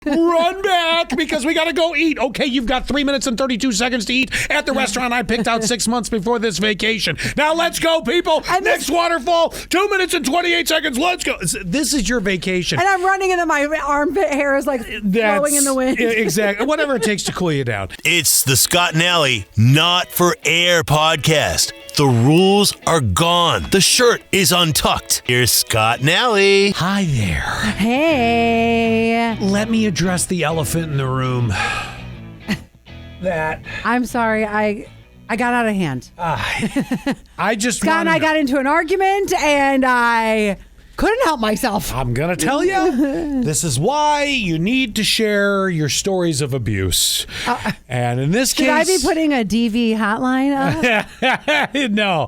Run back because we got to go eat. Okay, you've got 3 minutes and 32 seconds to eat at the restaurant I picked out 6 months before this vacation. Now let's go, people. Next waterfall, 2 minutes and 28 seconds. Let's go. This is your vacation. And I'm running into my armpit hair is like blowing in the wind. Exactly. Whatever it takes to cool you down. It's the Scott and Allie Not For Air podcast. The rules are gone. The shirt is untucked. Here's Scott and Allie. Hi there. Hey. Let me address the elephant in the room. I'm sorry. I got out of hand. I just Scott and I got into an argument and I couldn't help myself. I'm going to tell you, this is why you need to share your stories of abuse. And in this case... Should I be putting a DV hotline up? No.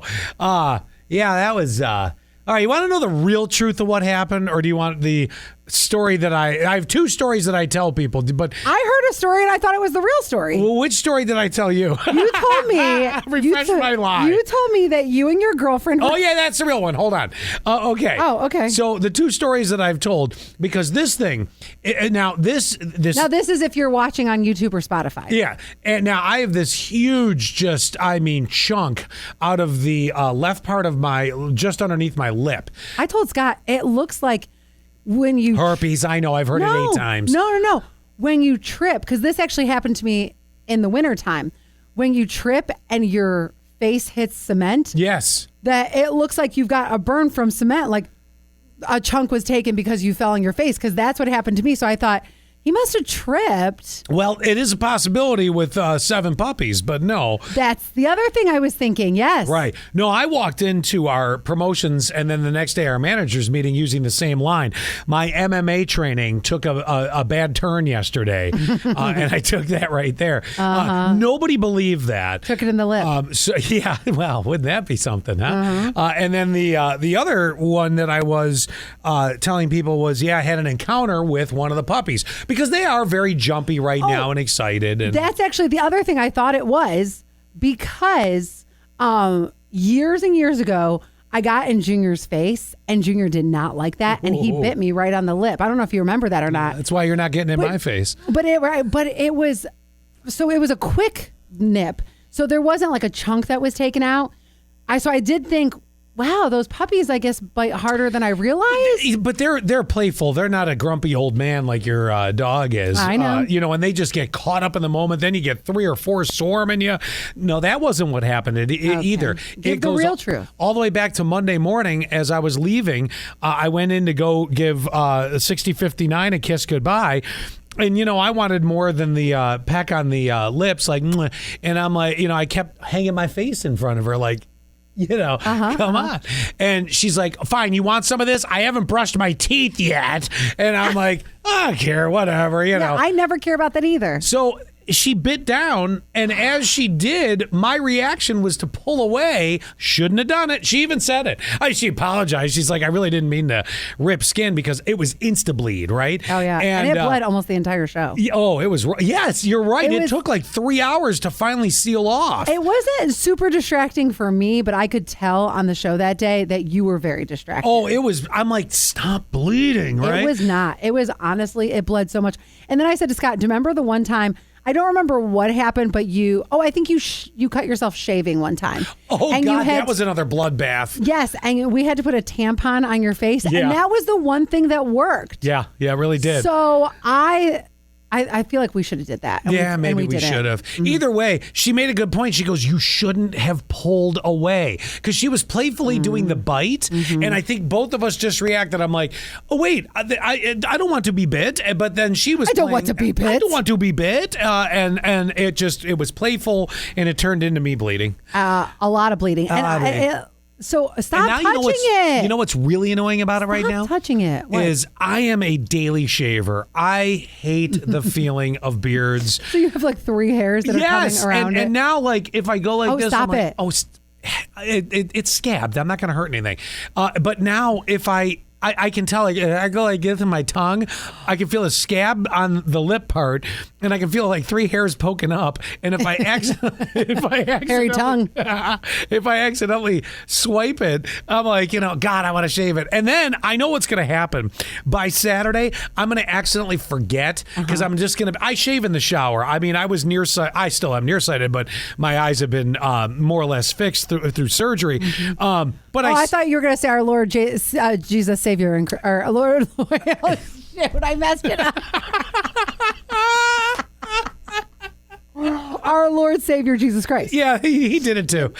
Yeah, that was... All right, you want to know the real truth of what happened, or do you want the story that I have two stories that I tell people, but I heard a story and I thought it was the real story. Well, which story did I tell you? You told me. Refresh my line. You told me that you and your girlfriend. Oh yeah, that's the real one. Hold on. Okay. Oh, okay. So the two stories that I've told, because this thing, now this. Now this is if you're watching on YouTube or Spotify. Yeah, and now I have this huge, chunk out of the left part of just underneath my lip. I told Scott it looks like. When you herpes, I know, I've heard it 8 times. No. When you trip, because this actually happened to me in the wintertime. When you trip and your face hits cement. Yes. That it looks like you've got a burn from cement, like a chunk was taken because you fell on your face, because that's what happened to me. So I thought, he must have tripped. Well, it is a possibility with 7 puppies, but no. That's the other thing I was thinking, yes. Right. No, I walked into our promotions and then the next day our managers meeting using the same line. My MMA training took a bad turn yesterday, and I took that right there. Nobody believed that. Took it in the lip. So yeah, well, wouldn't that be something, huh? And then the other one that I was telling people was, I had an encounter with one of the puppies. Because they are very jumpy right now and excited. And that's actually the other thing I thought it was, because years and years ago, I got in Junior's face, and Junior did not like that, and he bit me right on the lip. I don't know if you remember that or not. That's why you're not getting in my face. But it was a quick nip, so there wasn't like a chunk that was taken out. So I did think, wow, those puppies, I guess, bite harder than I realized. But they're playful. They're not a grumpy old man like your dog is. I know. And they just get caught up in the moment. Then you get 3 or 4 swarming you. No, that wasn't what happened either. Give the real truth. All the way back to Monday morning as I was leaving, I went in to go give 6059 a kiss goodbye. And, I wanted more than the peck on the lips, like, and I'm like, I kept hanging my face in front of her, like, come on. And she's like, fine, you want some of this? I haven't brushed my teeth yet. And I'm like, I don't care, whatever, I never care about that either. So she bit down, and as she did, my reaction was to pull away. Shouldn't have done it. She even said it. She apologized. She's like, I really didn't mean to rip skin, because it was insta-bleed, right? Oh, yeah. And it bled almost the entire show. Oh, it was. Yes, you're right. It took like 3 hours to finally seal off. It wasn't super distracting for me, but I could tell on the show that day that you were very distracted. Oh, it was. I'm like, stop bleeding, right? It was not. It was honestly, it bled so much. And then I said to Scott, do you remember the one time, I don't remember what happened, but I think you cut yourself shaving one time. Oh, and God, that was another bloodbath. Yes, and we had to put a tampon on your face, and that was the one thing that worked. Yeah, it really did. So I feel like we should have did that. Maybe we should have. Mm-hmm. Either way, she made a good point. She goes, you shouldn't have pulled away, because she was playfully doing the bite. Mm-hmm. And I think both of us just reacted. I'm like, oh, wait, I don't want to be bit. But then she was I don't want to be bit. I don't want to be bit. And it was playful, and it turned into me bleeding. A lot of bleeding. So stop touching it. You know what's really annoying about it right now? Stop touching it. What? Is I am a daily shaver. I hate the feeling of beards. So you have like 3 hairs that are coming around it. And now, like, if I go like this, stop I'm like, it's scabbed. I'm not going to hurt anything. But now if I I can tell. I go like this in my tongue. I can feel a scab on the lip part, and I can feel like 3 hairs poking up. And if I Hairy tongue. if I accidentally swipe it, I'm like, God, I want to shave it. And then I know what's going to happen. By Saturday, I'm going to accidentally forget because I'm just going to. I shave in the shower. I mean, I was nearsighted. I still am nearsighted, but my eyes have been more or less fixed through surgery. But I thought you were going to say our Lord Jesus Savior and our Lord. Oh, shit, I messed it up. Our Lord Savior Jesus Christ. Yeah, he did it too.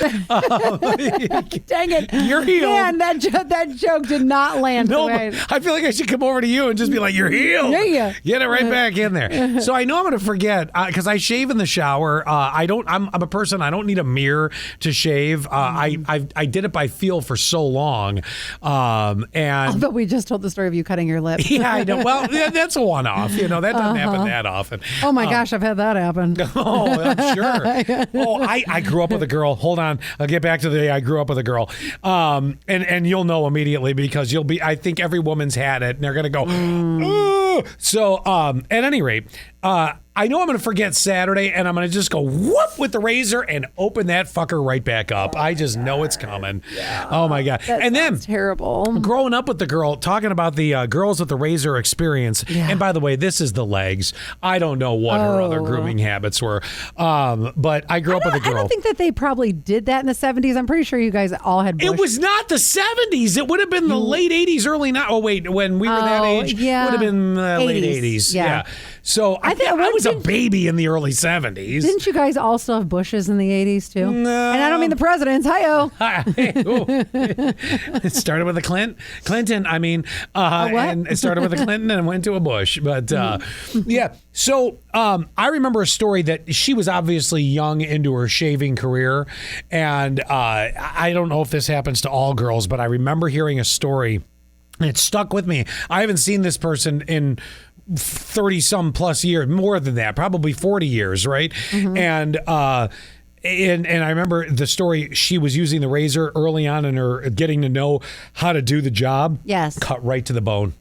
Dang it. You're healed. Man, that joke did not land. No, I feel like I should come over to you and just be like, you're healed. Yeah. Get it right back in there. So I know I'm going to forget because I shave in the shower. I'm a person, I don't need a mirror to shave. I did it by feel for so long. But we just told the story of you cutting your lip. Yeah, I know. Well, that's a one-off. That doesn't happen that often. Oh my gosh, I've had that happen. Oh, I'm sure. Oh, I grew up with a girl. Hold on. I'll get back to the day I grew up with a girl. And you'll know immediately because I think every woman's had it and they're going to go, ooh. So, at any rate, I know I'm going to forget Saturday and I'm going to just go whoop with the razor and open that fucker right back up. I just know it's coming. Yeah. Oh my God. And then terrible. Growing up with the girl, talking about the girls with the razor experience. Yeah. And by the way, this is the legs. I don't know what her other grooming habits were. But I grew up with a girl. I don't think that they probably did that in the 70s. I'm pretty sure you guys all had bush. It was not the 70s. It would have been the late 80s, early 90s. Oh, wait. When we were that age, it would have been late 80s. Yeah. So I was a baby in the early 70s. Didn't you guys also have bushes in the 80s too? No. And I don't mean the presidents. Hi-oh. It started with a Clinton. I mean, and it started with a Clinton and went to a Bush. But yeah. So I remember a story that she was obviously young into her shaving career. And I don't know if this happens to all girls, but I remember hearing a story and it stuck with me. I haven't seen this person in 30 some plus years, more than that, probably 40 years, right? Mm-hmm. And I remember the story. She was using the razor early on in her getting to know how to do the job. Yes. Cut right to the bone.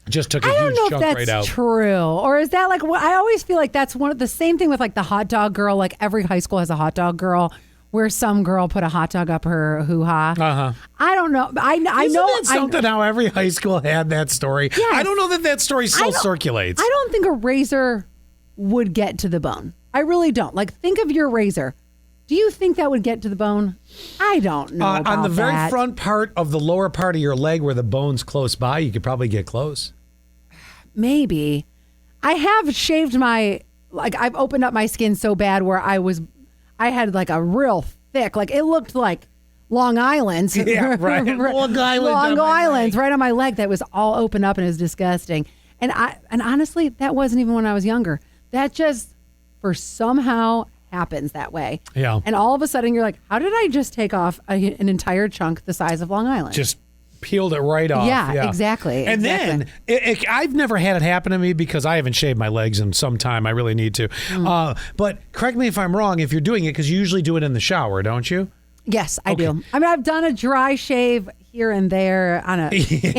Just took a huge chunk right out. I don't know if that's true. Or is that like, I always feel like that's the same thing with like the hot dog girl. Like every high school has a hot dog girl where some girl put a hot dog up her hoo-ha. Uh-huh. I don't know. I know. Isn't that something how every high school had that story? Yes. I don't know that story still circulates. I don't think a razor would get to the bone. I really don't. Like, think of your razor. Do you think that would get to the bone? I don't know about on the very that. front part of the lower part of your leg where the bone's close by, you could probably get close. Maybe. I have shaved I've opened up my skin so bad where I had like a real thick, like it looked like Long Island's. Yeah, right. Long Island's right on my leg that was all opened up and it was disgusting. And honestly, that wasn't even when I was younger. That just somehow happens that way. Yeah. And all of a sudden you're like, how did I just take off an entire chunk the size of Long Island? Just peeled it right off. Yeah, exactly. And then I've never had it happen to me because I haven't shaved my legs in some time. I really need to. But correct me if I'm wrong if you're doing it because you usually do it in the shower, don't you? Yes, I do. I mean, I've done a dry shave here and there in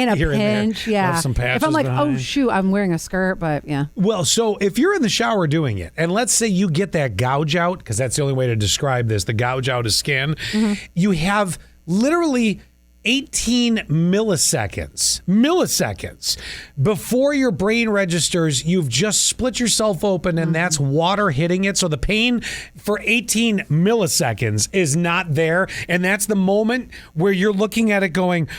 a pinch. Yeah. Some patches if I'm like, behind. oh shoot, I'm wearing a skirt, but yeah. Well, so if you're in the shower doing it, and let's say you get that gouge out, because that's the only way to describe this, the gouge out of skin, you have literally 18 milliseconds before your brain registers you've just split yourself open and that's water hitting it. So the pain for 18 milliseconds is not there. And that's the moment where you're looking at it going,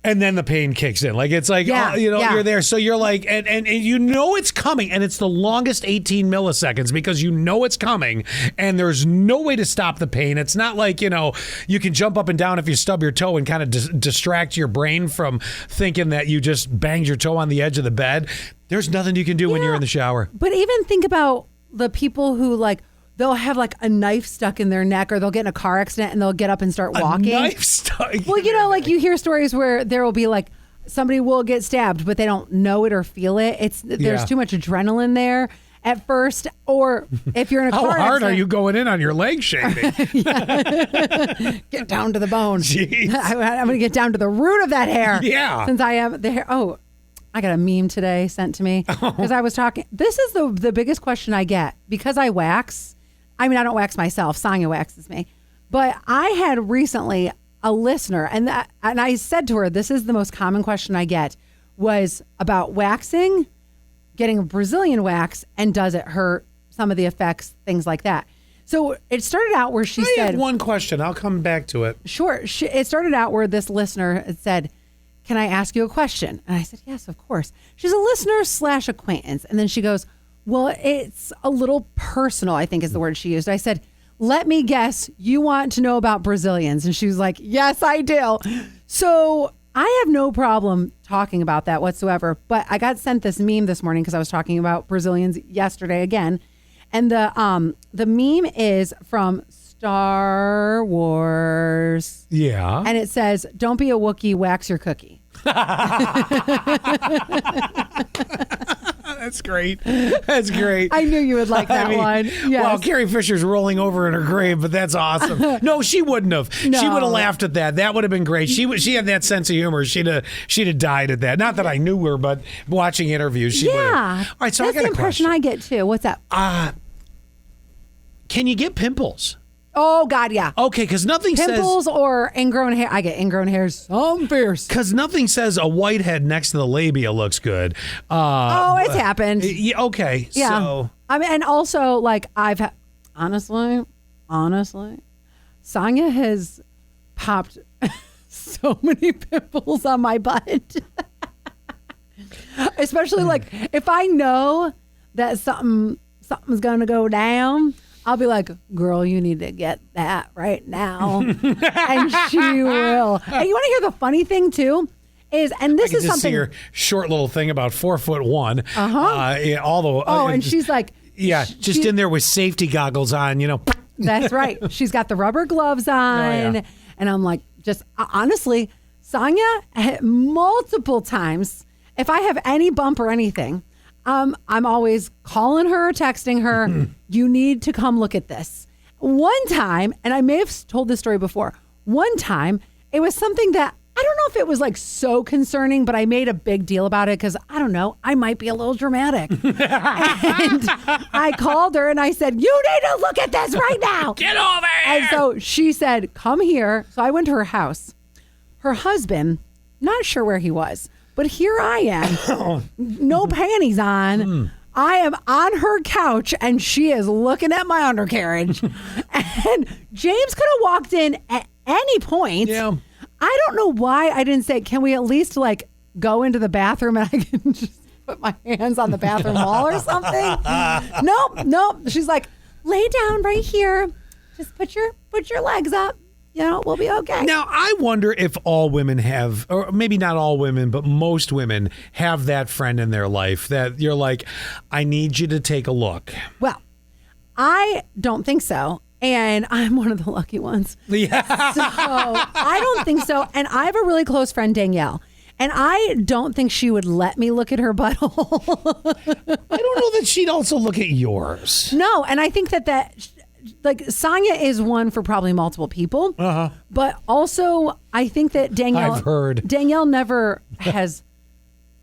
and then the pain kicks in. Like, it's like, you're there. So you're like, and you know it's coming. And it's the longest 18 milliseconds because you know it's coming. And there's no way to stop the pain. It's not like, you can jump up and down if you stub your toe and kind of distract your brain from thinking that you just banged your toe on the edge of the bed. There's nothing you can do when you're in the shower. But even think about the people who they'll have like a knife stuck in their neck or they'll get in a car accident and they'll get up and start walking. A knife stuck? Well, like you hear stories where there will be like somebody will get stabbed, but they don't know it or feel it. There's too much adrenaline there. at first, or if you're in a How car hard accident, are you going in on your leg shaving? get down to the bone. Jeez. I'm going to get down to the root of that hair. Yeah. Since I am the hair. Oh, I got a meme today sent to me because I was talking. This is the biggest question I get because I wax. I mean, I don't wax myself. Sonia waxes me. But I had recently a listener, and I said to her, this is the most common question I get, was about waxing, getting a Brazilian wax, and does it hurt, some of the effects, things like that. So it started out where she said... I have one question. I'll come back to it. Sure. It started out where this listener had said, can I ask you a question? And I said, yes, of course. She's a listener / acquaintance. And then she goes, well, it's a little personal, I think is the word she used. I said, let me guess, you want to know about Brazilians. And she was like, yes, I do. So I have no problem talking about that whatsoever. But I got sent this meme this morning because I was talking about Brazilians yesterday again. And the meme is from Star Wars. Yeah. And it says, don't be a Wookiee, wax your cookie. That's great. That's great. I knew you would like that one. Yes. Well, Carrie Fisher's rolling over in her grave, but that's awesome. No, she wouldn't have. No. She would have laughed at that. That would have been great. She had that sense of humor. She'd have died at that. Not that I knew her, but watching interviews, she would have. All right, so that's I got the a question. impression I get too. What's up? Can you get pimples? Oh, God, yeah. Okay, because nothing Pimples says... or ingrown hair. I get ingrown hairs. Some fierce. Because nothing says a whitehead next to the labia looks good. It's happened. Yeah, okay, Yeah. so... I mean, and also, like, I've had... Honestly, Sonia has popped so many pimples on my butt. Especially, like, if I know that something's going to go down... I'll be like, girl, you need to get that right now. And she will. And you want to hear the funny thing, too? And this I is just something. see her short little thing about 4'1". And she's like. Yeah, just in there with safety goggles on, That's right. She's got the rubber gloves on. yeah. And I'm like, just honestly, Sonia, multiple times, if I have any bump or anything, I'm always calling her, texting her, you need to come look at this. One time, and I may have told this story before, one time, it was something that, I don't know if it was like so concerning, but I made a big deal about it because, I don't know, I might be a little dramatic. And I called her and I said, you need to look at this right now. Get over here! And so she said, come here. So I went to her house. Her husband, not sure where he was, but here I am, no panties on. I am on her couch, and she is looking at my undercarriage. And James could have walked in at any point. Yeah. I don't know why I didn't say, can we at least, like, go into the bathroom and I can just put my hands on the bathroom wall or something? Nope. She's like, lay down right here. Just put your legs up. We'll be okay. Now, I wonder if all women have, or maybe not all women, but most women have that friend in their life that you're like, I need you to take a look. Well, I don't think so. And I'm one of the lucky ones. Yeah. So I don't think so. And I have a really close friend, Danielle. And I don't think she would let me look at her butthole. I don't know that she'd also look at yours. No. And I think that like Sonia is one for probably multiple people. Uh-huh. But also, I think that I've heard. Danielle never has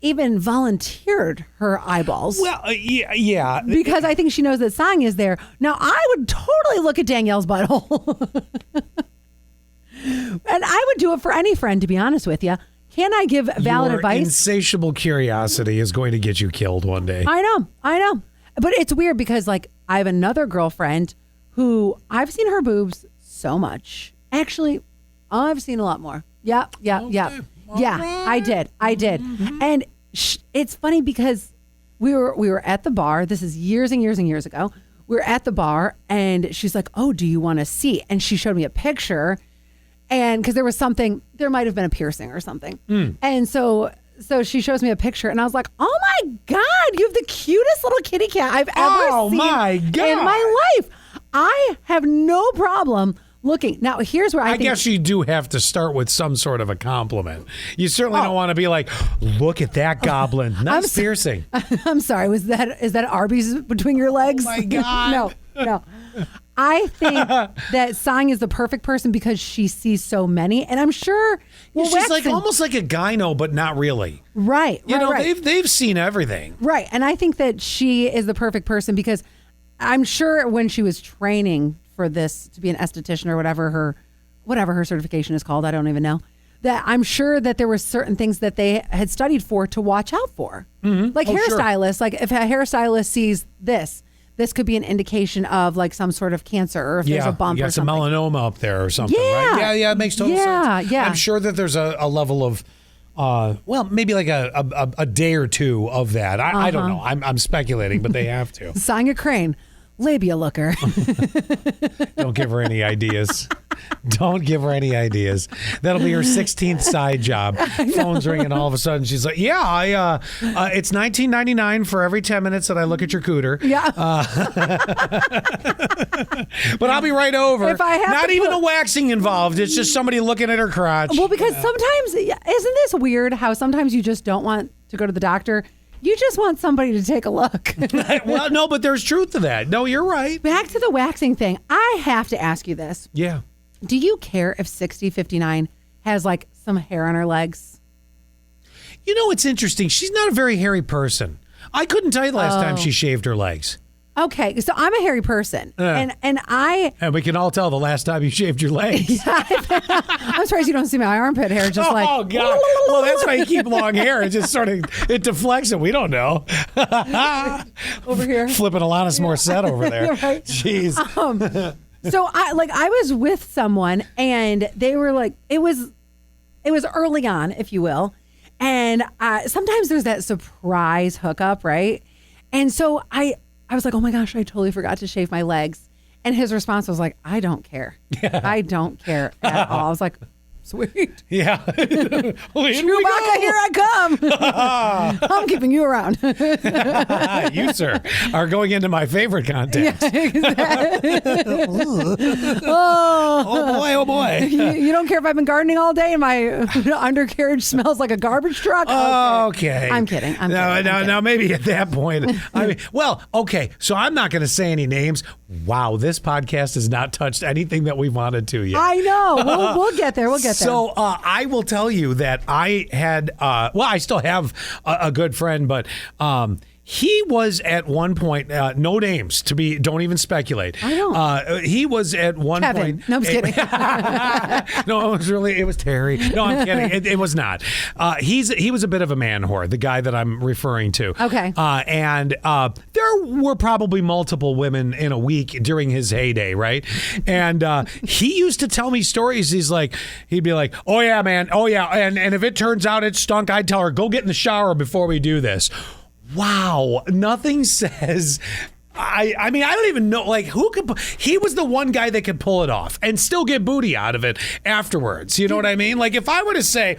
even volunteered her eyeballs. Well, yeah. Because I think she knows that Sonia's there. Now, I would totally look at Danielle's butthole. And I would do it for any friend, to be honest with you. Can I give valid Your advice? Insatiable curiosity is going to get you killed one day. I know. But it's weird because, like, I have another girlfriend who I've seen her boobs so much. Actually, I've seen a lot more. Yeah. Okay. Yeah, I did. Mm-hmm. And it's funny because we were at the bar. This is years and years and years ago. We were at the bar and she's like, oh, do you want to see? And she showed me a picture. And because there might have been a piercing or something. And so she shows me a picture and I was like, oh my God, you have the cutest little kitty cat I've ever seen my God. in my life. I have no problem looking. Now, here's where I think, guess you do have to start with some sort of a compliment. You certainly don't want to be like, look at that goblin. Nice piercing. I'm sorry. Is that Arby's between your legs? Oh, my God. No. I think that Sonya is the perfect person because she sees so many, and I'm sure. Well, she's like almost like a gyno, but not really. Right. You know, right. they've seen everything. Right, and I think that she is the perfect person because I'm sure when she was training for this to be an esthetician or whatever her certification is called, I don't even know. That I'm sure that there were certain things that they had studied for to watch out for, like hairstylists. Sure. Like if a hairstylist sees this could be an indication of like some sort of cancer or if there's a bump or something. You got some melanoma up there or something, right? Yeah, it makes total sense. Yeah. I'm sure that there's a level of, maybe like a day or two of that. I don't know. I'm speculating, but they have to. Sonya Crane, labia looker. Don't give her any ideas. Don't give her any ideas. That'll be her 16th side job. Phone's ringing all of a sudden. She's like, yeah, it's $19.99 for every 10 minutes that I look at your cooter. Yeah. But I'll be right over. If I have Not even a waxing involved. It's just somebody looking at her crotch. Well, because sometimes, isn't this weird how sometimes you just don't want to go to the doctor? You just want somebody to take a look. Well, no, but there's truth to that. No, you're right. Back to the waxing thing. I have to ask you this. Yeah. Do you care if 6059 has like some hair on her legs? You know, it's interesting. She's not a very hairy person. I couldn't tell you the last time she shaved her legs. Okay, so I'm a hairy person, and we can all tell the last time you shaved your legs. I'm surprised you don't see my armpit hair. Just oh God! Well, that's why you keep long hair. It just sort of deflects it. We don't know. Over here, flipping Alanis Morissette over there. Right. Jeez. So I was with someone, and they were like, it was early on, if you will, and sometimes there's that surprise hookup, right? And so I was like, oh my gosh, I totally forgot to shave my legs. And his response was like, I don't care. Yeah. I don't care at all. I was like, sweet. Yeah. Chewbacca, here I come. I'm keeping you around. You, sir, are going into my favorite contest. Yeah, exactly. Oh, boy. You don't care if I've been gardening all day and my undercarriage smells like a garbage truck? Okay. I'm kidding. Now, maybe at that point. I mean, well, okay, so I'm not going to say any names. Wow, this podcast has not touched anything that we wanted to yet. I know. We'll get there. We'll get there. So I will tell you that I had, I still have a good friend, but he was at one point, no names don't even speculate. I know. He was at one Kevin. point. No, I'm just kidding. No, it was Terry. No, I'm kidding. It was not. He was a bit of a man whore, the guy that I'm referring to. Okay. And there were probably multiple women in a week during his heyday, right? And he used to tell me stories. He'd be like, oh yeah, man. Oh yeah. And if it turns out it stunk, I'd tell her, go get in the shower before we do this. Wow, nothing says. I mean, I don't even know, like, who could. He was the one guy that could pull it off and still get booty out of it afterwards. You know what I mean? Like, if I were to say,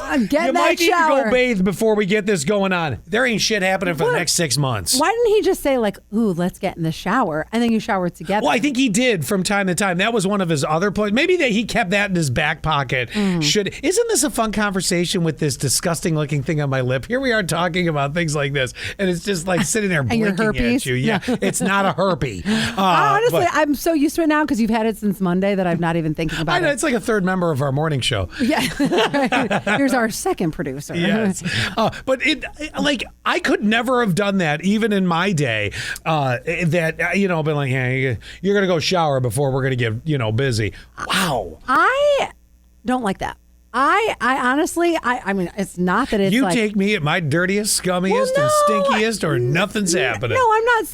I'm getting you that might need shower. to go bathe before we get this going on, there ain't shit happening for the next 6 months. Why didn't he just say, like, ooh, let's get in the shower, and then you shower together? Well, I think he did from time to time. That was one of his other points. Maybe that he kept that in his back pocket. Isn't this a fun conversation with this disgusting looking thing on my lip? Here we are talking about things like this, and it's just like sitting there blinking at you. Yeah, it's not a herpes. Honestly, I'm so used to it now because you've had it since Monday that I'm not even thinking about it. It's like a third member of our morning show. Yeah. Here's our second producer. Yes. But I could never have done that even in my day. Been like, hey, you're going to go shower before we're going to get, busy. Wow. I don't like that. I honestly, I mean, it's not that it's you like... take me at my dirtiest, scummiest, and stinkiest, or nothing's happening. No, I'm not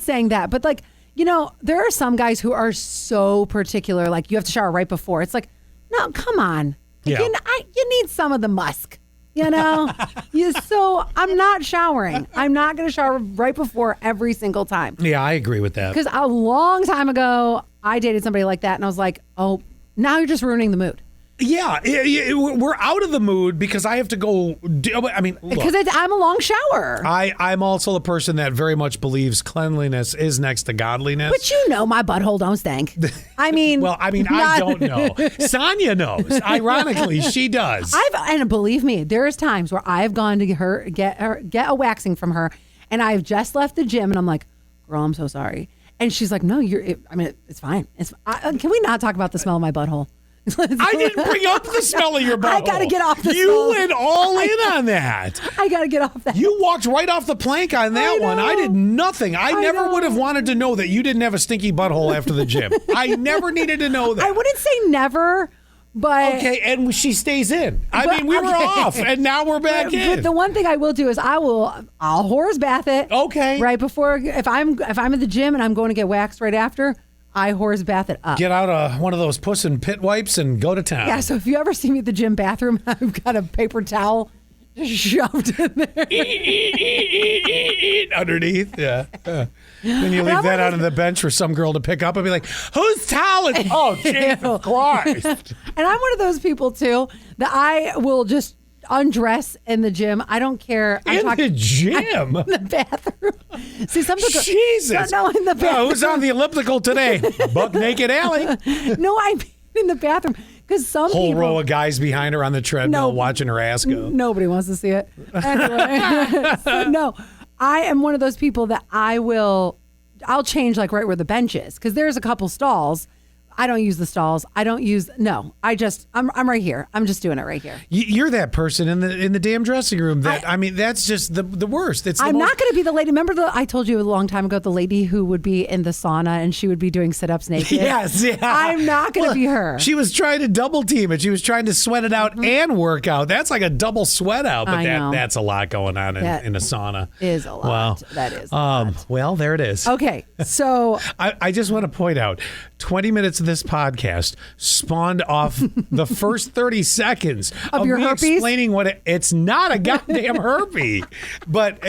saying that. But like, there are some guys who are so particular, like you have to shower right before. It's like, no, come on. Yeah. You need some of the musk, So I'm not showering. I'm not going to shower right before every single time. Yeah, I agree with that. Because a long time ago, I dated somebody like that, and I was like, oh, now you're just ruining the mood. Yeah, we're out of the mood because I have to go. Because I'm a long shower. I'm also a person that very much believes cleanliness is next to godliness. But you know my butthole don't stink. I mean, I don't know. Sonia knows. Ironically, she does. And believe me, there's times where I've gone to get a waxing from her, and I've just left the gym, and I'm like, girl, I'm so sorry. And she's like, no, it's fine. Can we not talk about the smell of my butthole? I didn't bring up the smell of your butthole. I got to get off the smell. You went all in on that. I got to get off that. You walked right off the plank on that one. I did nothing. I never would have wanted to know that you didn't have a stinky butthole after the gym. I never needed to know that. I wouldn't say never, but... Okay, and she stays in. We were off, and now we're back in. But the one thing I will do is I'll horse bath it. Okay. Right before, if I'm at the gym and I'm going to get waxed right after, I horse bath it up. Get out one of those Puss in Pit wipes and go to town. Yeah, so if you ever see me at the gym bathroom, I've got a paper towel just shoved in there. Underneath, yeah. Then you leave that out on the bench for some girl to pick up and be like, whose towel is... Oh, Jesus Christ. And I'm one of those people, too, that I will just undress in the gym. I don't care. The gym? In the bathroom. See, some people... Jesus. No, in the bathroom. Who's on the elliptical today? Buck Naked Alley. No, I mean in the bathroom. Because some whole people... row of guys behind her on the treadmill watching her ass go. Nobody wants to see it. Anyway. No, I am one of those people that I'll change like right where the bench is. Because there's a couple stalls. I don't use the stalls. I'm right here. I'm just doing it right here. You're that person in the damn dressing room that's just the worst. I'm not going to be the lady. Remember I told you a long time ago, the lady who would be in the sauna and she would be doing sit-ups naked? Yes, yeah. I'm not going to be her. She was trying to double team it. She was trying to sweat it out and work out. That's like a double sweat out, but that's a lot going on in a sauna. Is a lot. Wow. That is a lot. Well, there it is. Okay, so... I just want to point out, 20 minutes of this podcast spawned off the first 30 seconds of your me herpes? Explaining what it's not a goddamn herpes, but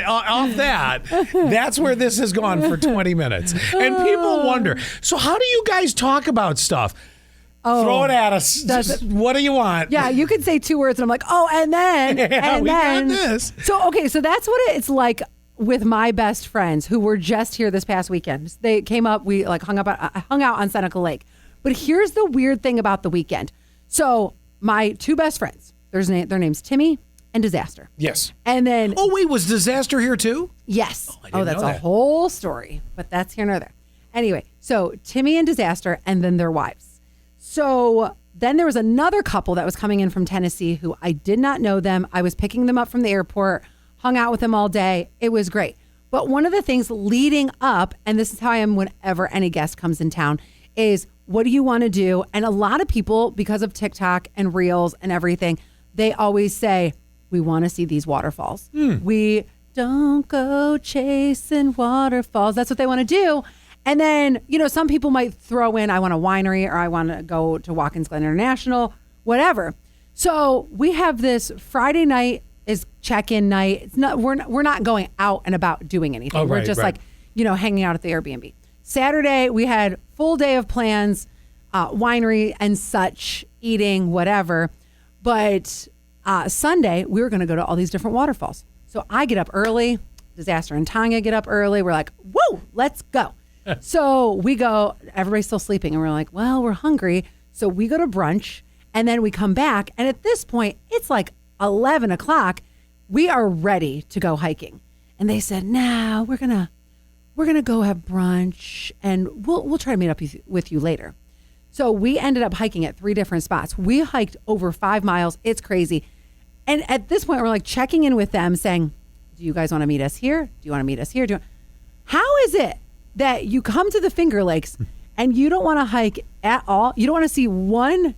off that's where this has gone for 20 minutes. And people wonder, so how do you guys talk about stuff? Throw it at us. What do you want? Yeah, you could say 2 words and I'm like, and then, and then. Got this. So that's what it's like with my best friends who were just here this past weekend. They came up, we hung out on Seneca Lake. But here's the weird thing about the weekend. So my 2 best friends, their name's Timmy and Disaster. Yes. And then... Oh, wait, was Disaster here too? Yes. I didn't that's know a that. whole story, but that's here nor there. Anyway, so Timmy and Disaster and then their wives. So then there was another couple that was coming in from Tennessee who I did not know them. I was picking them up from the airport, hung out with them all day. It was great. But one of the things leading up, and this is how I am whenever any guest comes in town, is what do you want to do? And a lot of people, because of TikTok and Reels and everything, they always say, we want to see these waterfalls. We don't go chasing waterfalls. That's what they want to do. And then, some people might throw in, I want a winery or I want to go to Watkins Glen International, whatever. So we have this Friday night is check-in night. It's not, we're not going out and about doing anything. We're just hanging out at the Airbnb. Saturday, we had full day of plans, winery and such, eating, whatever. But Sunday, we were going to go to all these different waterfalls. So I get up early. Disaster and Tanya get up early. We're like, whoa, let's go. So we go, everybody's still sleeping. And we're like, well, we're hungry. So we go to brunch and then we come back. And at this point, it's like 11 o'clock. We are ready to go hiking. And they said, nah, we're going to go have brunch and we'll try to meet up with you later. So we ended up hiking at 3 different spots. We hiked over 5 miles. It's crazy. And at this point, we're like checking in with them saying, do you guys want to meet us here? Do you want to meet us here? How is it that you come to the Finger Lakes and you don't want to hike at all? You don't want to see one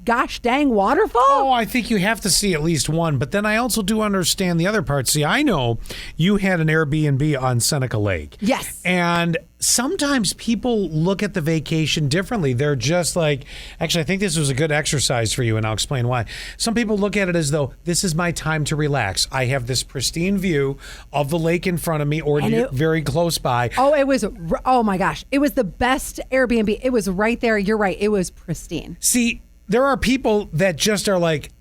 gosh dang waterfall? Oh, I think you have to see at least one. But then I also do understand the other part. See, I know you had an Airbnb on Seneca Lake. Yes. And sometimes people look at the vacation differently. They're just like, actually, I think this was a good exercise for you, and I'll explain why. Some people look at it as though this is my time to relax. I have this pristine view of the lake in front of me or very close by. Oh my gosh. It was the best Airbnb. It was right there. You're right. It was pristine. See, there are people that just are like,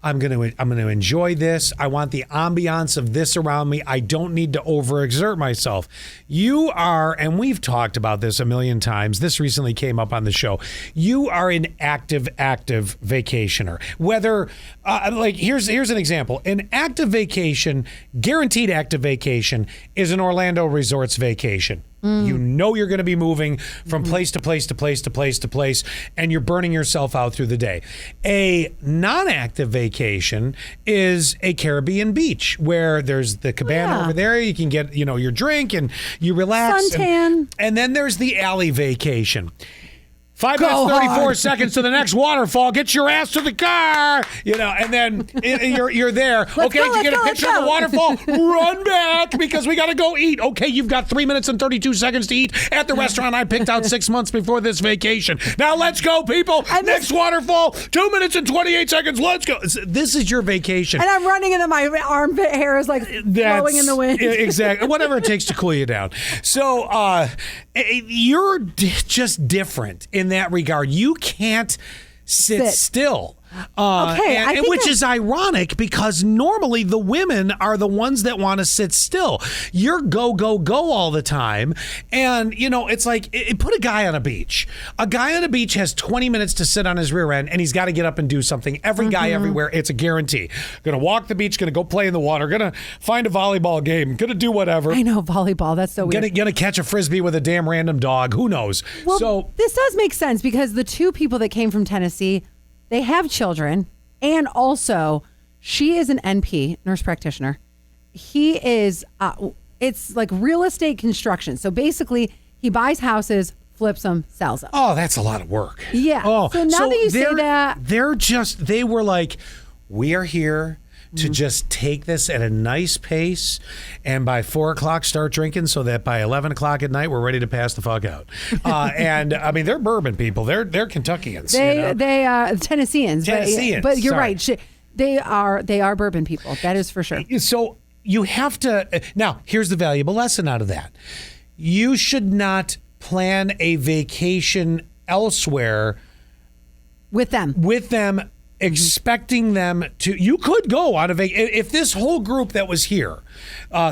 I'm going to enjoy this. I want the ambiance of this around me. I don't need to overexert myself. You are, and we've talked about this a million times. This recently came up on the show. You are an active vacationer. Whether, here's an example. An active vacation, guaranteed active vacation, is an Orlando Resorts vacation. You know you're going to be moving from place to place to place to place to place, and you're burning yourself out through the day. A non-active vacation is a Caribbean beach where there's the cabana over there. You can get, your drink and you relax. Suntan. And then there's the alley vacation. 5 minutes, 34 seconds to the next waterfall. Get your ass to the car, and then you're there. Let's get a picture of the waterfall. Run back because we got to go eat. Okay, you've got 3 minutes and 32 seconds to eat at the restaurant I picked out 6 months before this vacation. Now let's go, people. Next waterfall, 2 minutes and 28 seconds. Let's go. This is your vacation. And I'm running into my armpit hair is blowing in the wind. Exactly. Whatever it takes to cool you down. So you're just different in that regard. You can't sit still. Which is ironic because normally the women are the ones that want to sit still. You're go all the time. And, it's like, put a guy on a beach. A guy on a beach has 20 minutes to sit on his rear end and he's got to get up and do something. Every guy everywhere, it's a guarantee. Going to walk the beach, going to go play in the water, going to find a volleyball game, going to do whatever. I know, volleyball, that's so weird. Going to catch a Frisbee with a damn random dog. Who knows? Well, this does make sense because the two people that came from Tennessee, they have children, and also she is an NP, nurse practitioner. He is, it's like real estate construction. So basically, he buys houses, flips them, sells them. Oh, that's a lot of work. Yeah. Oh, so now that you say that. They were like, we are here to just take this at a nice pace, and by 4 o'clock start drinking so that by 11 o'clock at night we're ready to pass the fuck out. And I mean, they're bourbon people. They're Kentuckians. They are Tennesseans. But you're sorry. right. They are bourbon people. That is for sure. So you have to. Now, here's the valuable lesson out of that. You should not plan a vacation elsewhere with them. Expecting them to, you could go on a vacation. If this whole group that was here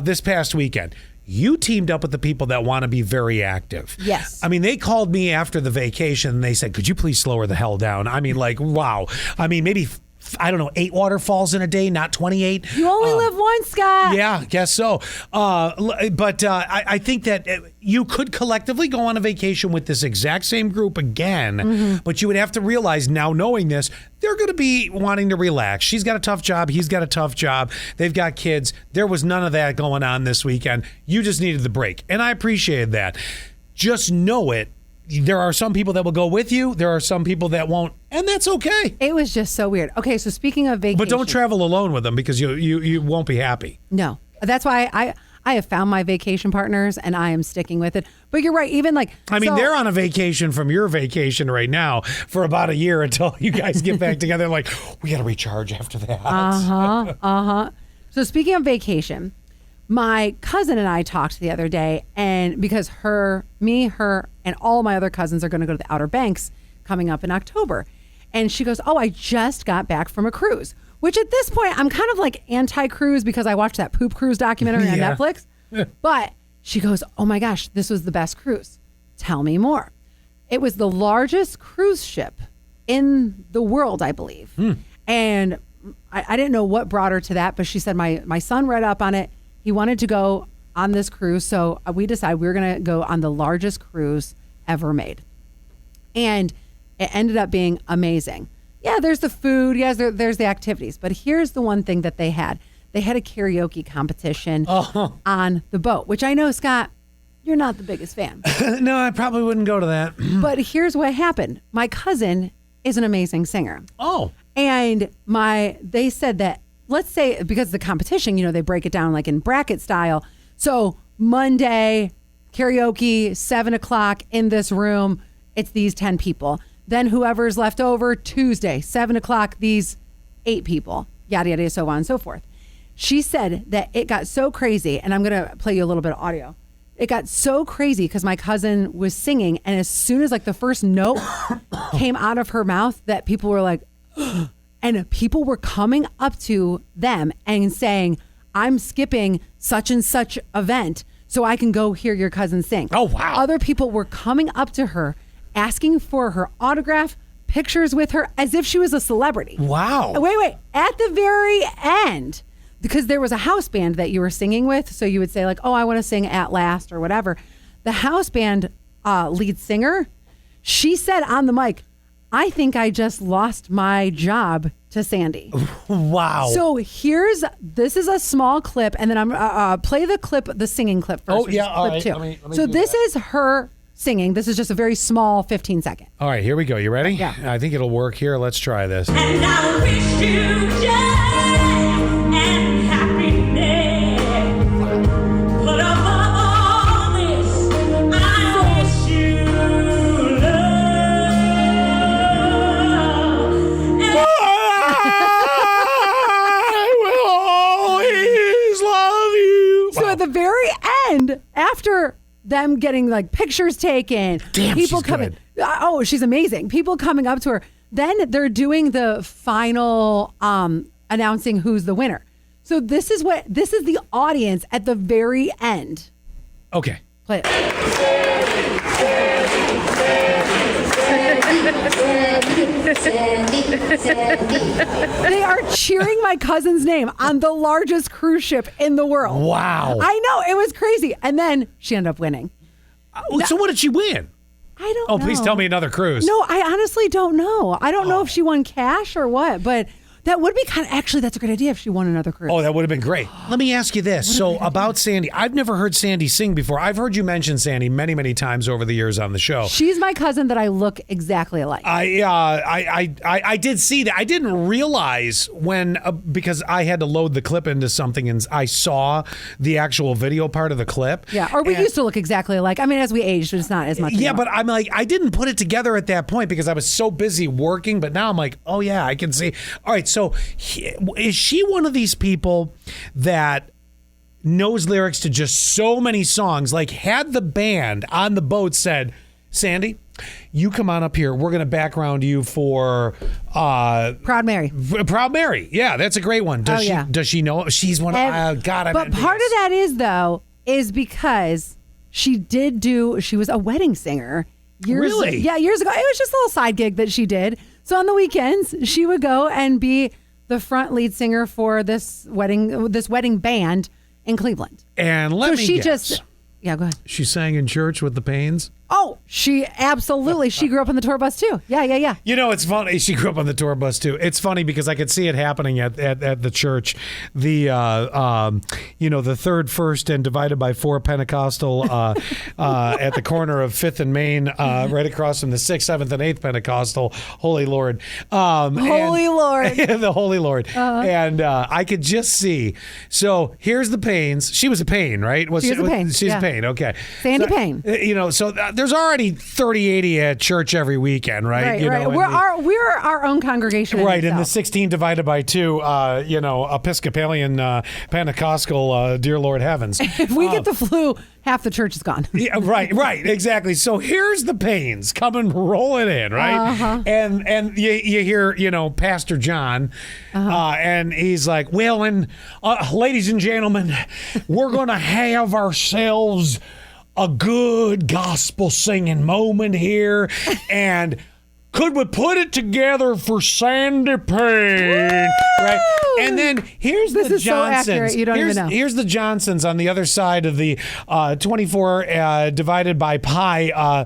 this past weekend, you teamed up with the people that want to be very active. Yes. I mean, they called me after the vacation and they said, could you please slow her the hell down? I mean, wow. I mean, maybe, I don't know, 8 waterfalls in a day, not 28. You only live once, Scott. Yeah, I guess so. But I think that you could collectively go on a vacation with this exact same group again, but you would have to realize now, knowing this, they're going to be wanting to relax. She's got a tough job. He's got a tough job. They've got kids. There was none of that going on this weekend. You just needed the break. And I appreciated that. Just know it. There are some people that will go with you. There are some people that won't, and that's okay. It was just so weird. Okay, so speaking of vacation. But don't travel alone with them because you won't be happy. No. That's why I have found my vacation partners and I am sticking with it. But you're right, even they're on a vacation from your vacation right now for about a year until you guys get back together. Like, we got to recharge after that. So speaking of vacation, my cousin and I talked the other day, and because her, and all my other cousins are going to go to the Outer Banks coming up in October. And she goes, I just got back from a cruise, which at this point I'm kind of like anti-cruise because I watched that Poop Cruise documentary on Netflix. But she goes, oh my gosh, this was the best cruise. Tell me more. It was the largest cruise ship in the world, I believe. And I didn't know what brought her to that, but she said my son read up on it. He wanted to go on this cruise, so we decided we were going to go on the largest cruise ever made. And it ended up being amazing. Yeah, there's the food. Yes, there's the activities. But here's the one thing that they had. They had a karaoke competition on the boat, which I know, Scott, you're not the biggest fan. No, I probably wouldn't go to that. But here's what happened. My cousin is an amazing singer. Oh. And they said that, let's say, because the competition, they break it down like in bracket style. So Monday, karaoke, 7 o'clock in this room, it's these 10 people. Then whoever's left over, Tuesday, 7 o'clock, these 8 people, yada, yada, so on and so forth. She said that it got so crazy, and I'm going to play you a little bit of audio. It got so crazy because my cousin was singing, and as soon as like the first note came out of her mouth that people were like, and people were coming up to them and saying, I'm skipping such and such event so I can go hear your cousin sing. Oh, wow. Other people were coming up to her, asking for her autograph, pictures with her, as if she was a celebrity. Wow. Wait. At the very end, because there was a house band that you were singing with, so you would say like, oh, I want to sing At Last or whatever. The house band lead singer, she said on the mic, I think I just lost my job to Sandy. Wow. So this is a small clip, and then I'm play the clip, the singing clip first. Oh, yeah, all clip right. two. Let me so do this that. is her singing. This is just a very small 15 second. All right, here we go. You ready? Yeah. I think it'll work here. Let's try this. And I wish you joy and happiness. But above all this, I wish you love. I will always love you. So at the very end, after them getting like pictures taken, Damn, people she's coming. good. Oh, she's amazing. People coming up to her. Then they're doing the final announcing who's the winner. So this is the audience at the very end. Okay. Play it. They are cheering my cousin's name on the largest cruise ship in the world. Wow. I know, it was crazy. And then she ended up winning. So what did she win? I don't Oh, know. please tell me another cruise. No, I honestly don't know. I don't know if she won cash or what, but that would be actually, that's a great idea if she won another cruise. Oh, that would have been great. Let me ask you this. So about Sandy, I've never heard Sandy sing before. I've heard you mention Sandy many, many times over the years on the show. She's my cousin that I look exactly alike. I did see that. I didn't realize when because I had to load the clip into something and I saw the actual video part of the clip. Yeah, or we used to look exactly alike. I mean, as we aged, it's not as much Yeah, anymore. but I'm like, I didn't put it together at that point because I was so busy working. But now I'm like, oh yeah, I can see. All right, so is she one of these people that knows lyrics to just so many songs? Like, had the band on the boat said, Sandy, you come on up here. We're going to background you for Proud Mary. Proud Mary. Yeah, that's a great one. Does yeah. Does she know? She's one of God. I'm But part of that is because she was a wedding singer years ago. Really? Yeah, years ago. It was just a little side gig that she did. So on the weekends, she would go and be the front lead singer for this wedding band in Cleveland. And let me guess. Yeah, go ahead. She sang in church with the Pains. Oh, she absolutely. She grew up on the tour bus too. Yeah. You know, it's funny. She grew up on the tour bus too. It's funny because I could see it happening at the church. The the 3rd, 1st, and divided by 4 Pentecostal at the corner of 5th and Main, right across from the 6th, 7th, and 8th Pentecostal. Holy Lord. Holy Lord. The Holy Lord. And I could just see. So here's the Pains. She was a Pain, right? She was a Pain. She's yeah. a Pain. Okay. Sandy so, Pain. There's already 30-80 at church every weekend, right? Right. We're our own congregation. Right, and the itself. 16 divided by 2, Episcopalian, Pentecostal, dear Lord heavens. If we get the flu, half the church is gone. Yeah, right, exactly. So here's the Pains coming rolling in, right? Uh-huh. And you hear, Pastor John, and he's like, well, and ladies and gentlemen, we're going to have ourselves a good gospel singing moment here, and could we put it together for Sandy Payne? Right? And then here's This the is so Johnsons. accurate, you don't even know. Here's the Johnsons on the other side of the 24 divided by pi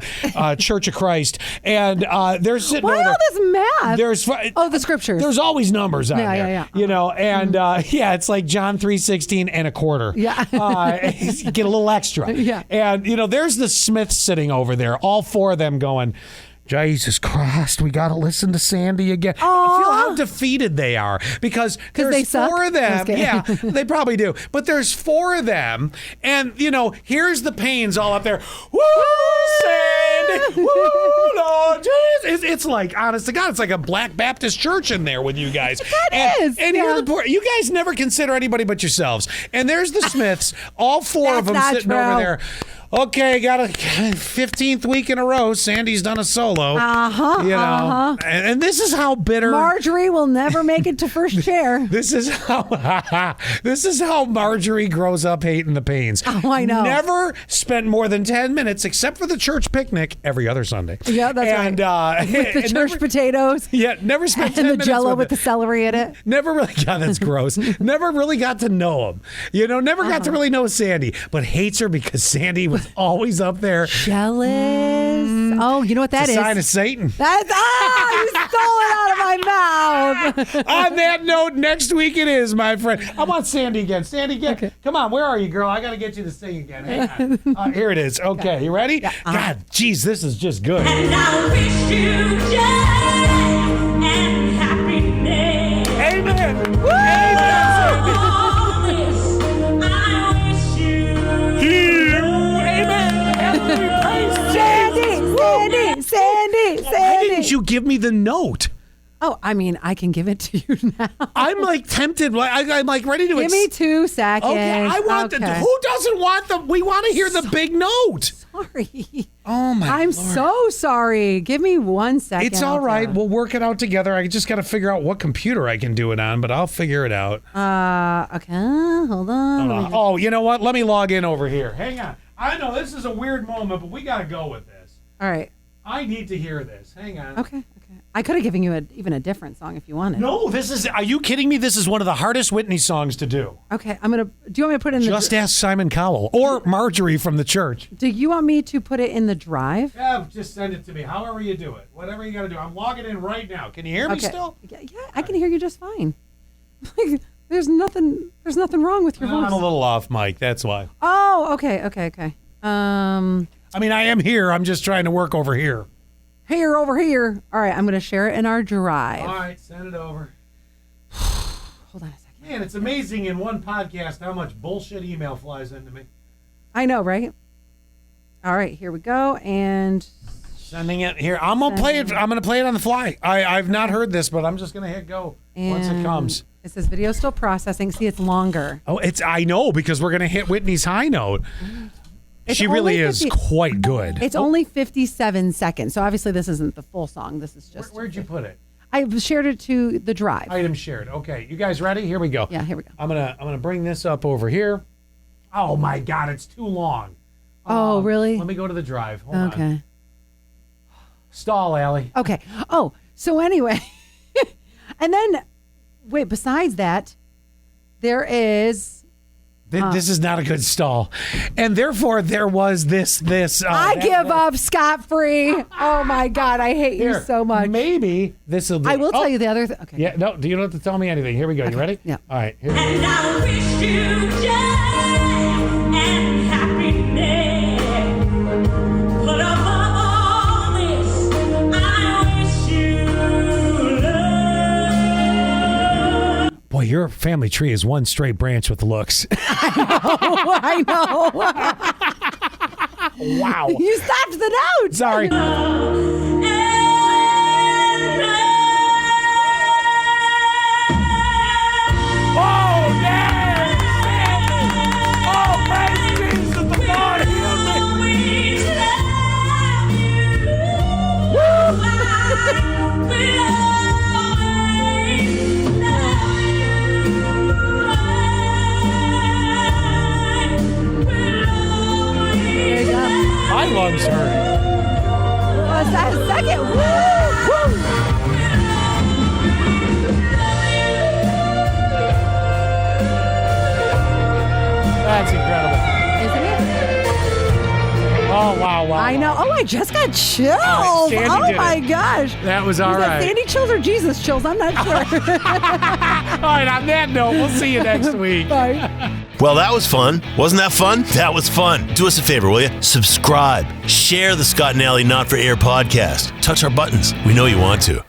Church of Christ, and they're sitting Why over all this math? There's the scriptures. There's always numbers on Yeah, there, yeah. And it's like John 3:16 and a quarter. Yeah. Get a little extra. Yeah. And there's the Smiths sitting over there, all 4 of them going, Jesus Christ, we got to listen to Sandy again. I feel how defeated they are because there's they suck? 4 of them. Just kidding. Yeah, they probably do. But there's 4 of them. And, here's the Pains all up there. Woo, Sandy. Woo, Lord Jesus. It's like, honest to God, it's like a Black Baptist church in there with you guys. Is. And here are the poor. You guys never consider anybody but yourselves. And there's the Smiths, all 4 of them That's not sitting true. over there. Okay, got a 15th week in a row. Sandy's done a solo. You know, and this is how bitter. Marjorie will never make it to first chair. This is how Marjorie grows up hating the Pains. Oh, I know. Never spent more than 10 minutes, except for the church picnic every other Sunday. Yeah, that's right. With the church potatoes. Yeah, never spent 10 and the minutes Jello with it. the celery in it. Never really got, that's gross. Never really got to know him. You know, never got to really know Sandy, but hates her because Sandy was always up there. Jealous. Oh, you know what that It's is? a sign of Satan. That's, you stole it out of my mouth. On that note, next week it is, my friend. I want Sandy again. Sandy again. Okay. Come on, where are you, girl? I got to get you to sing again. Hang on. Here it is. Okay, you ready? Yeah. God, geez, this is just good. And I wish you joy and happiness. Amen. All this, I wish you Sandy. Why didn't you give me the note? Oh, I mean, I can give it to you now. I'm like tempted. I'm like ready to. Give me 2 seconds. Okay, I want. Who doesn't want the? We want to hear the big note. Sorry. Oh my! I'm Lord. so sorry. Give me 1 second. It's all right. I'll We'll work it out together. I just got to figure out what computer I can do it on, but I'll figure it out. okay. Hold on. Let me Oh, you know what? Let me log in over here. Hang on. I know this is a weird moment, but we got to go with this. All right. I need to hear this. Hang on. Okay. I could have given you even a different song if you wanted. No, this is. Are you kidding me? This is one of the hardest Whitney songs to do. Okay. Do you want me to put it in the? Just ask Simon Cowell or Marjorie from the church. Do you want me to put it in the drive? Yeah, just send it to me. However you do it. Whatever you got to do. I'm logging in right now. Can you hear me still? Yeah, I can hear you just fine. Like, there's nothing wrong with your voice. I'm a little off mic. That's why. Oh, okay. I mean, I am here. I'm just trying to work over here. Over here. All right, I'm going to share it in our drive. All right, send it over. Hold on a second. Man, it's amazing in one podcast how much bullshit email flies into me. I know, right? All right, here we go. And Sending it here. I'm gonna play it. I'm gonna play it on the fly. I've not heard this, but I'm just gonna hit go once it comes. It says video still processing. See, it's longer. Oh, I know because we're gonna hit Whitney's high note. It's she really only is quite good. It's only 57 seconds, so obviously this isn't the full song. This is just. Where'd you put it? I shared it to the drive. Item shared. Okay, you guys ready? Here we go. Yeah, here we go. I'm gonna bring this up over here. Oh my God, it's too long. Oh, really? Let me go to the drive. Hold on. Okay. Stall, Allie. Okay. Oh, so anyway, and then wait. Besides that, there is. This is not a good stall, and therefore there was this. I give up scot-free. Oh my God, I hate you so much. Maybe this will. I will tell you the other. Okay. Yeah. No. Do you don't have to tell me anything? Here we go. You ready? Yeah. All right. Here. And I wish you joy and happiness. But above all this, I wish you love. Boy, your family tree is one straight branch with looks. I know. Wow. You stopped the note. Sorry. Oh, yeah! Oh, praise Jesus, the Lord healed me. There you go. My lungs hurt. Was that a second? Woo! Woo! That's incredible. Isn't it? Oh, wow. I know. Oh, I just got chills. All right, Sandy Oh did my it. gosh. That was all Was that right. Sandy chills or Jesus chills? I'm not sure. All right, on that note, we'll see you next week. Bye. Well, that was fun. Wasn't that fun? That was fun. Do us a favor, will you? Subscribe. Share the Scott and Allie Not for Air podcast. Touch our buttons. We know you want to.